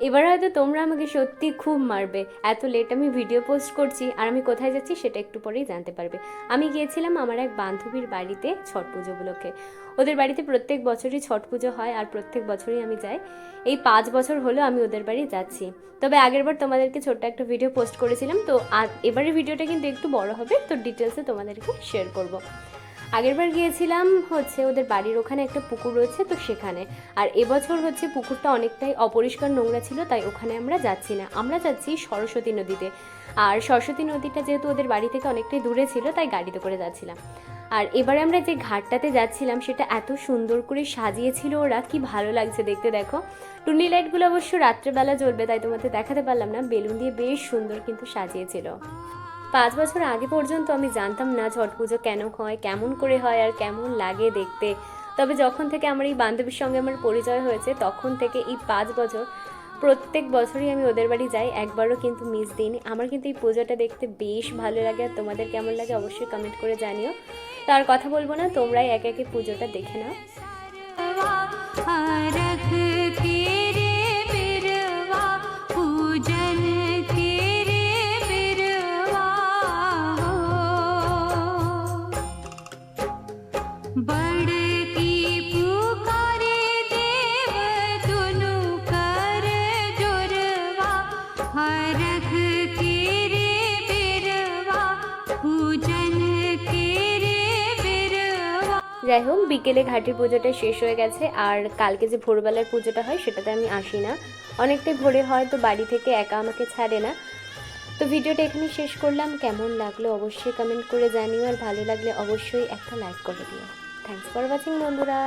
এবার হয়তো তোমরা আমাকে সত্যি খুব মারবে, এত লেট আমি ভিডিও পোস্ট করছি, আর আমি কোথায় যাচ্ছি সেটা একটু পরেই জানতে পারবে। আমি গিয়েছিলাম আমার এক বান্ধবীর বাড়িতে ছট পুজো উপলক্ষে। ওদের বাড়িতে প্রত্যেক বছরই ছট পুজো হয় আর প্রত্যেক বছরই আমি যাই। এই 5 বছর হলো আমি ওদের বাড়ি যাচ্ছি। তবে আগেরবার তোমাদেরকে ছোট্ট একটা ভিডিও পোস্ট করেছিলাম, তো এবারের ভিডিওটা কিন্তু একটু বড় হবে, তো ডিটেলসে তোমাদেরকে শেয়ার করব। আগেরবার গিয়েছিলাম হচ্ছে ওদের বাড়ির ওখানে একটা পুকুর রয়েছে, তো সেখানে। আর এবছর হচ্ছে পুকুরটা অনেকটাই অপরিষ্কার নোংরা ছিল, তাই ওখানে আমরা যাচ্ছি না, আমরা যাচ্ছি সরস্বতী নদীতে। আর সরস্বতী নদীটা যেহেতু ওদের বাড়ি থেকে অনেকটাই দূরে ছিল, তাই গাড়িতে করে যাচ্ছিলাম। আর এবারে আমরা যে ঘাটটাতে যাচ্ছিলাম সেটা এত সুন্দর করে সাজিয়েছিল ওরা, কি ভালো লাগছে দেখতে। দেখো, টুনি লাইটগুলো অবশ্য রাত্রেবেলা জ্বলবে, তাই তোমাদের দেখাতে পারলাম না, বেলুন দিয়ে বেশ সুন্দর কিন্তু সাজিয়েছিল। 5 বছর আগে পর্যন্ত আমি জানতাম না ছট পুজো কেন হয়, কেমন করে হয়, আর কেমন লাগে দেখতে। তবে যখন থেকে আমার এই বান্ধবীর সঙ্গে আমার পরিচয় হয়েছে, তখন থেকে এই 5 বছর প্রত্যেক বছরই আমি ওদের বাড়ি যাই, একবারও কিন্তু মিস দিইনি। আমার কিন্তু এই পুজোটা দেখতে বেশ ভালো লাগে, আর তোমাদের কেমন লাগে অবশ্যই কমেন্ট করে জানিও। তো আর কথা বলবো না, তোমরাই একে একে পুজোটা দেখে নাও। যাই হোক, বিকেলে ঘাটের পুজোটা শেষ হয়ে গেছে, আর কালকে যে ভোরবেলার পুজোটা হয় সেটাতে আমি আসি না, অনেকটাই ভোরে হয়, তো বাড়ি থেকে একা আমাকে ছাড়ে না। তো ভিডিওটা এখানে শেষ করলাম, কেমন লাগলো অবশ্যই কমেন্ট করে জানিও, আর ভালো লাগলে অবশ্যই একটা লাইক করে দিও। থ্যাংকস ফর ওয়াচিং বন্ধুরা।